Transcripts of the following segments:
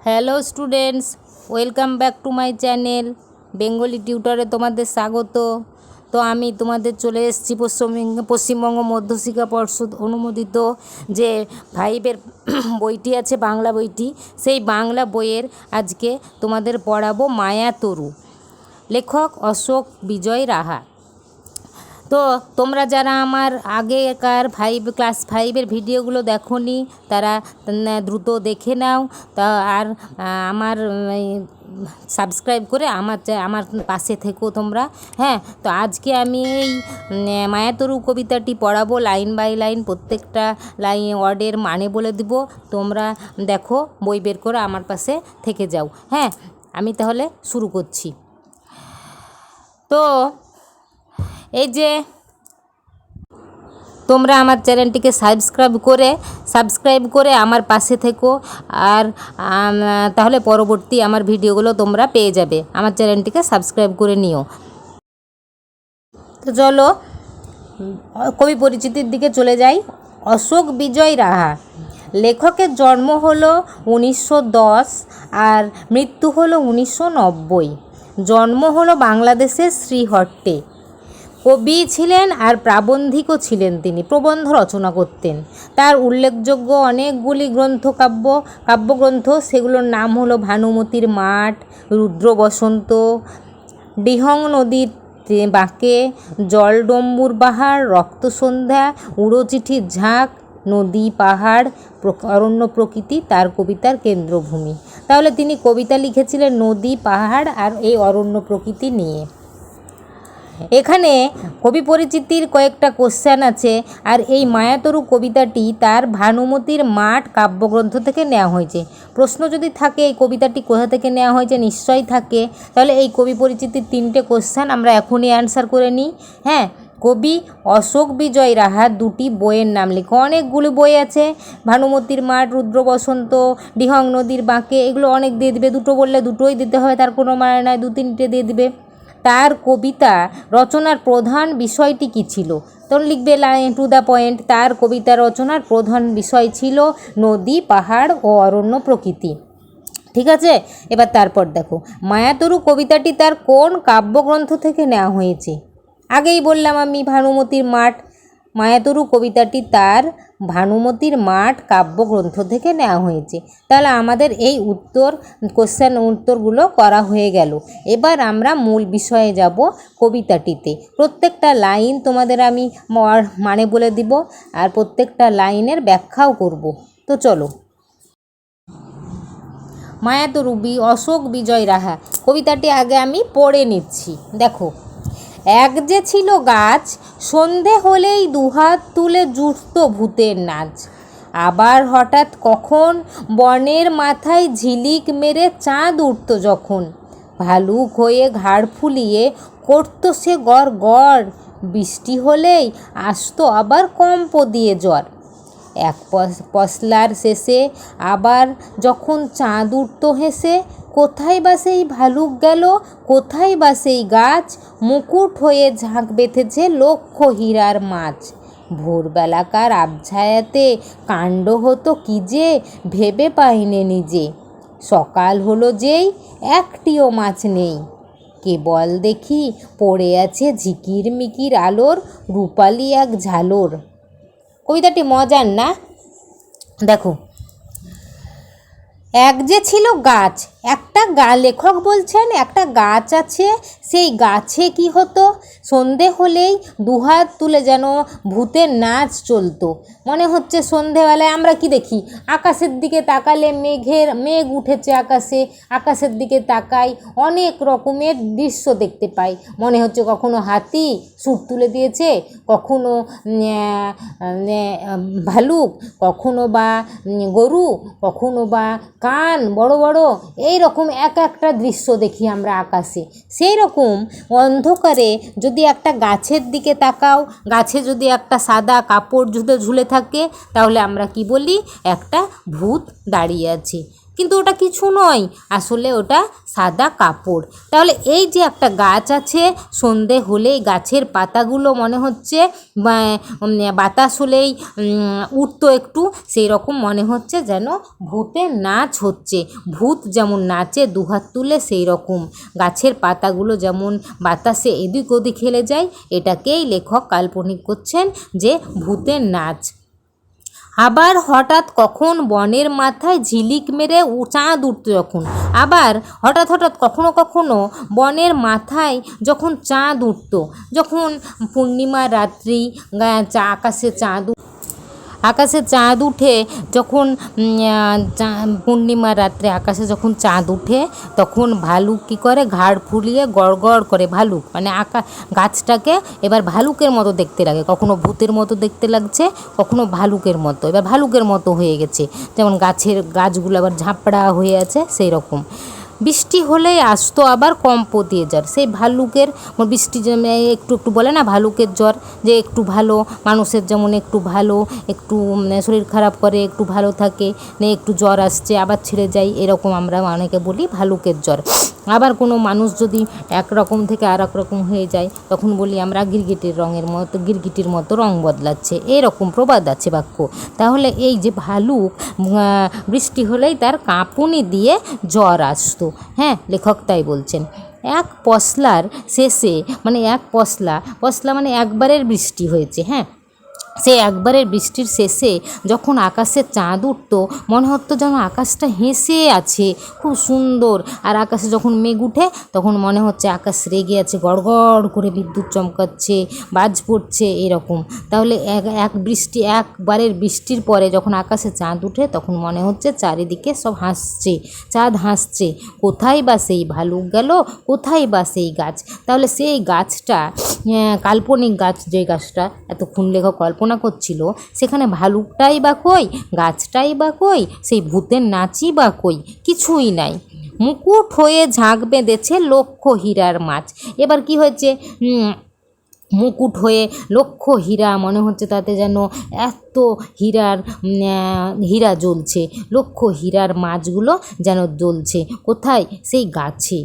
Hello students, welcome back to my channel Bengali টিউটরে তোমাদের স্বাগত। তো আমি তোমাদের চলে এসেছি পশ্চিমবঙ্গ মধ্যশিক্ষা পর্ষদ অনুমোদিত যে ফাইভের বইটি আছে, বাংলা বইটি, সেই বাংলা বইয়ের আজকে তোমাদের পড়াবো মায়াতরু, লেখক অশোক বিজয় রাহা। তো তোমরা যারা আমার আগেকার ক্লাস ফাইভের ভিডিওগুলো দেখোনি তারা দ্রুত দেখে নাও। তা আর আমার সাবস্ক্রাইব করে আমার পাশে থেকো তোমরা। হ্যাঁ, তো আজকে আমি এই মায়াতরু কবিতাটি পড়াবো লাইন বাই লাইন, প্রত্যেকটা লাইন ওয়ার্ডের মানে বলে দিব। তোমরা দেখো, বই বের করে আমার পাশে থেকে যাও। হ্যাঁ, আমি তাহলে শুরু করছি। তো এই যে তোমরা আমার চ্যানেলটিকে সাবস্ক্রাইব করে আমার পাশে থেকো, আর তাহলে পরবর্তী আমার ভিডিওগুলো তোমরা পেয়ে যাবে। আমার চ্যানেলটিকে সাবস্ক্রাইব করে নিও। তো চলো কবি পরিচিতির দিকে চলে যাই। অশোক বিজয় রাহা, লেখকের জন্ম হলো 1910 আর মৃত্যু হলো 1990। জন্ম হলো বাংলাদেশের শ্রীহট্টে। কবি ছিলেন আর প্রাবন্ধিকও ছিলেন, তিনি প্রবন্ধ রচনা করতেন। তার উল্লেখযোগ্য অনেকগুলি কাব্যগ্রন্থ, সেগুলোর নাম হলো ভানুমতির মাঠ, রুদ্র বসন্ত, ডিহং নদীর বাঁকে, জলডম্বুর বাহার, রক্তসন্ধ্যা, উড়ো চিঠির ঝাঁক, নদী পাহাড়, অরণ্য প্রকৃতি তার কবিতার কেন্দ্রভূমি। তাহলে তিনি কবিতা লিখেছিলেন নদী পাহাড় আর এই অরণ্য প্রকৃতি নিয়ে। এখানে কবি পরিচিতির কয়েকটা কোশ্চেন আছে, আর এই মায়াতরু কবিতাটি তার ভানুমতির মাঠ কাব্যগ্রন্থ থেকে নেওয়া হয়েছে। প্রশ্ন যদি থাকে এই কবিতাটি কোথা থেকে নেওয়া হয়েছে, নিশ্চয়ই থাকে। তাহলে এই কবি পরিচিতির 3টে কোশ্চেন আমরা এখনই অ্যান্সার করে নিই। হ্যাঁ, কবি অশোক বিজয় রাহার 2টি বইয়ের নাম লেখো। অনেকগুলো বই আছে, ভানুমতির মাঠ, রুদ্র বসন্ত, ডিহং নদীর বাঁকে, এগুলো অনেক দিয়ে দিবে। 2টো বললে 2টোই দিতে হবে, তার কোনো মানে নয়, 2-3টে দিয়ে দিবে। তার কবিতা রচনার প্রধান বিষয়টি কী ছিল, তখন লিখবে লাইন টু দ্য পয়েন্ট। তার কবিতা রচনার প্রধান বিষয় ছিল নদী পাহাড় ও অরণ্য প্রকৃতি। ঠিক আছে, এবার তারপর দেখো মায়াতরু কবিতাটি তার কোন কাব্যগ্রন্থ থেকে নেওয়া হয়েছে। আগেই বললাম আমি ভানুমতির মাঠ। মায়াতরু কবিতাটি তার ভানুমতির মাঠ কাব্যগ্রন্থ থেকে নেওয়া হয়েছে। তাহলে আমাদের এই উত্তরগুলো করা হয়ে গেল। এবার আমরা মূল বিষয়ে যাব, কবিতাটিতে। প্রত্যেকটা লাইন তোমাদের আমি মানে বলে দিব, আর প্রত্যেকটা লাইনের ব্যাখ্যাও করব। তো চলো, মায়াতরু অশোক বিজয় রাহা কবিতাটি আগে আমি পড়ে নিচ্ছি। দেখো, এক যে ছিল গাছ, সন্ধে হলেই দুহাত তুলে জুটত ভূতের নাচ। আবার হঠাৎ কখন বনের মাথায় ঝিলিক মেরে চাঁদ উঠত যখন। ভালুক হয়ে ঘাড় ফুলিয়ে করত সে গড় গড়। বৃষ্টি হলেই আসতো আবার কম্প দিয়ে জ্বর। এক পশলার শেষে আবার যখন চাঁদ উঠত হেসে, কোথায় বা সেই ভালুক গেল, কোথায় বা সেই গাছ, মুকুট হয়ে ঝাঁক বেঁধেছে লক্ষ হীরার মাছ। ভোরবেলাকার আবছায়াতে কাণ্ড হতো কি যে, ভেবে পাইনে নিজে। সকাল হলো যেই, একটিও মাছ নেই, কেবল দেখি পড়ে আছে ঝিকির মিকির আলোর রূপালি এক ঝালর। কবিতাটি মজার না? দেখো, এক যে ছিল গাছ, একটা লেখক বলছেন একটা গাছ আছে, সেই গাছে কি হতো, সন্ধে হলেই দুহাত তুলে যেন ভূতের নাচ চলতো। মনে হচ্ছে সন্ধেবেলায় আমরা কি দেখি, আকাশের দিকে তাকালে মেঘ উঠেছে আকাশে, আকাশের দিকে তাকাই অনেক রকমের দৃশ্য দেখতে পাই। মনে হচ্ছে কখনো হাতি সুর তুলে দিয়েছে, কখনো ভালুক, কখনো বা গরু, কখনো বা কান বড় বড়, এই রকম একটা দৃশ্য দেখি আমরা আকাশে। সেই রকম অন্ধকারে যদি একটা গাছের দিকে তাকাও, গাছে যদি একটা সাদা কাপড় ঝুলে থাকে, তাহলে আমরা কি বলি, একটা ভূত দাঁড়িয়ে আছে। কিন্তু ওটা কিছু নয়, আসলে ওটা সাদা কাপড়। তাহলে এই যে একটা গাছ আছে, সন্ধে হলেই গাছের পাতাগুলো মনে হচ্ছে বাতাস হলেই উঠতো একটু, সেই রকম মনে হচ্ছে যেন ভূতের নাচ হচ্ছে। ভূত যেমন নাচে দুহাত তুলে, সেই রকম গাছের পাতাগুলো যেমন বাতাসে এদিক ওদিক খেলে যায়, এটাকেই লেখক কাল্পনিক করছেন যে ভূতের নাচ। আবার হঠাৎ কখন বনের মাথায় ঝিলিক মেরে চাঁদ উঠত যখন, আবার হঠাৎ হঠাৎ কখনো কখনো বনের মাথায় যখন চাঁদ উঠত, যখন পূর্ণিমার রাত্রি আকাশে চাঁদ উঠে, যখন পূর্ণিমার রাত্রে আকাশে যখন চাঁদ উঠে, তখন ভালুক কী করে, ঘাড় ফুলিয়ে গড়গড় করে, ভালুক মানে গাছটাকে এবার ভালুকের মতো দেখতে লাগে। কখনো ভূতের মতো দেখতে লাগছে, কখনো ভালুকের মতো, এবার ভালুকের মতো হয়ে গেছে, যেমন গাছগুলো আবার ঝাপড়া হয়ে আছে সেই রকম। বৃষ্টি হলেই আসতো আবার কম্পতিয়ে জ্বর, সেই ভাল্লুকের বৃষ্টি একটু একটু বলে না ভালুকের জ্বর, যে একটু ভালো মানুষের যেমন একটু ভালো, একটু শরীর খারাপ করে, একটু ভালো থাকে, একটু জ্বর আসছে আবার ছেড়ে যায়, এরকম আমরা অনেকে বলি ভালুকের জ্বর। আবার কোনো মানুষ যদি একরকম থেকে আর এক রকম হয়ে যায়, তখন বলি আমরা গিরগিটির মতো রং বদলাচ্ছে, এরকম প্রবাদ আছে বাক্য। তাহলে এই যে ভালুক বৃষ্টি হলেই তার কাঁপুনি দিয়ে জ্বর আসতো, হ্যাঁ, লেখক তাই বলছেন। এক পশলার শেষে, মানে পশলা মানে একবারের বৃষ্টি হয়েছে, হ্যাঁ, সে একবারের বৃষ্টির শেষে যখন আকাশে চাঁদ উঠত, মনে হতো যেন আকাশটা হেসে আছে, খুব সুন্দর। আর আকাশে যখন মেঘ উঠে, তখন মনে হচ্ছে আকাশ রেগে আছে, গড়গড় করে বিদ্যুৎ চমকাচ্ছে, বাজ পড়ছে, এরকম। তাহলে একবারের বৃষ্টির পরে যখন আকাশে চাঁদ উঠে, তখন মনে হচ্ছে চারিদিকে সব হাসছে, চাঁদ হাসছে। কোথায় বা সেই ভালুক গেল, কোথায় বা সেই গাছ? তাহলে সেই গাছটা, কাল্পনিক গাছ, যে গাছটা এতক্ষণ লেখক কল্পনা করছিল, সেখানে ভালুকটাই বা কই, গাছটাই বা কই, সেই ভূতের নাচই বা কই? কিছুই নাই। মুকুট হয়ে ঝাঁক বেঁধেছে লক্ষ হীরার মাছ। এবার কি হয়েছে, মুকুট হয়ে লক্ষ হীরা, মনে হচ্ছে তাতে যেন এত হীরা জ্বলছে, লক্ষ হীরার মাছগুলো যেন জ্বলছে। কোথায়? সেই গাছে।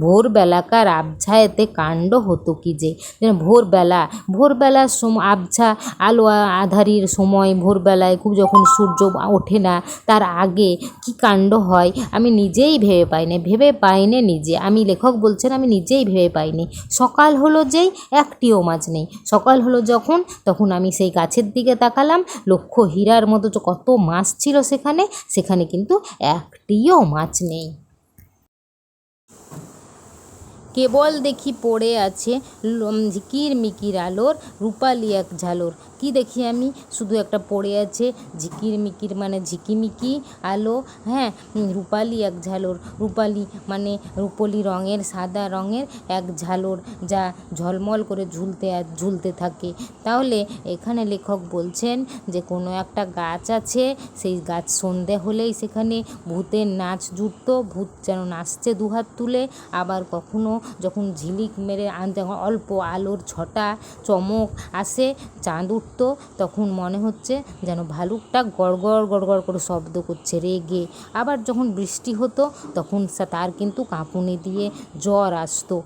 ভোরবেলাকার আবছায়েতে কাণ্ড হতো কি যে, যেন ভোরবেলার সময়, আলো আঁধারির সময়, ভোরবেলায় খুব যখন সূর্য ওঠে না, তার আগে কি কাণ্ড হয় আমি নিজেই ভেবে পাইনি নিজে। আমি, লেখক বলছেন, আমি নিজেই ভেবে পাইনি। সকাল হলো যেই, একটিও মাছ নেই। সকাল হলো তখন আমি সেই গাছের দিকে তাকালাম, লক্ষ হীরার মতো কত মাছ ছিল সেখানে কিন্তু একটিও মাছ নেই। কেবল দেখি পড়ে আছে ঝিকিরমিকির আলোর রূপালি এক ঝালর। কি দেখি আমি? শুধু একটা পড়ে আছে ঝিকিরমিকির মানে ঝিকিমিকি আলো, হ্যাঁ, রূপালি এক ঝালর। রূপালি মানে রূপলি রঙের, সাদা রঙের এক ঝালর, যা ঝলমল করে ঝুলতে থাকে। তাহলে এখানে লেখক বলছেন যে কোনো একটা গাছ আছে, সেই গাছ সন্ধে হলেই সেখানে ভূতের নাচ জুটত, ভূত যেন নাচছে দুহাত তুলে। আবার কখনো যখন ঝিলিক মেরে অল্প আলোর ছটা চমক আসে, চাঁদ উঠত, তখন মনে হচ্ছে যেন ভালুকটা গড়গড় গড়গড় করে শব্দ করছে রেগে। আবার যখন বৃষ্টি হতো, তখন তার কিন্তু কাঁপুনি দিয়ে জ্বর আসতো।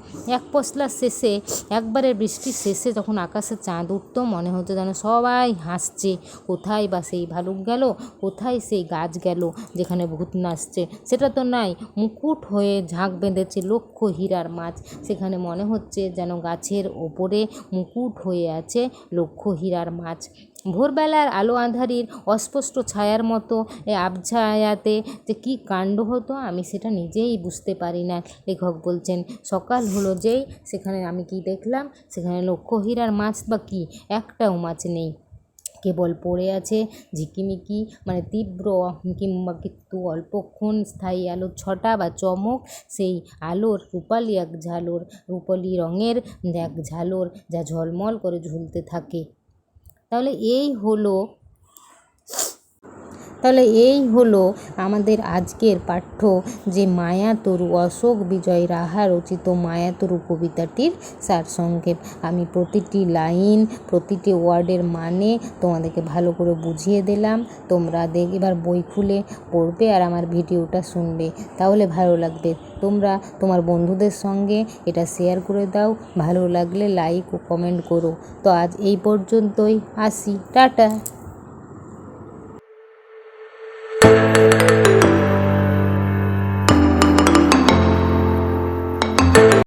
একবারের বৃষ্টির শেষে যখন আকাশে চাঁদ উঠত, মনে হতো যেন সবাই হাসছে। কোথায় বা সেই ভালুক গেল, কোথায় সেই গাছ গেল যেখানে ভূত নাচছে? সেটা তো নাই। মুকুট হয়ে ঝাঁক বেঁধেছে লক্ষ হীরার মাছ, সেখানে মনে হচ্ছে যেন গাছের ওপরে মুকুট হয়ে আছে লক্ষ হীরার মাছ। ভোরবেলার আলো আঁধারির অস্পষ্ট ছায়ার মতো আবছায়াতে যে কী কাণ্ড হতো আমি সেটা নিজেই বুঝতে পারি না। লেখক বলছেন সকাল হলো যেই, সেখানে আমি কি দেখলাম, সেখানে লক্ষ হীরার মাছ বা কি, একটাও মাছ নেই। কেবল পড়ে আছে ঝিকিমিকি মানে তীব্র কিংবা কিন্তু অল্পক্ষণ স্থায়ী আলোর ছটা বা চমক, সেই আলোর রূপালি রঙের এক ঝালর, যা ঝলমল করে ঝুলতে থাকে। তাহলে তাহলে এই হলো আমাদের আজকের পাঠ্য, যে মায়াতরু, অশোক বিজয় রাহা রচিত মায়াতরু কবিতাটির সারসংক্ষেপ। আমি প্রতিটি লাইন, প্রতিটি ওয়ার্ডের মানে তোমাদেরকে ভালো করে বুঝিয়ে দিলাম। তোমরা এবার বই খুলে পড়বে আর আমার ভিডিওটা শুনবে, তাহলে ভালো লাগবে। তোমরা তোমার বন্ধুদের সঙ্গে এটা শেয়ার করে দাও, ভালো লাগলে লাইক ও কমেন্ট করো। তো আজ এই পর্যন্তই, আসি, টাটা।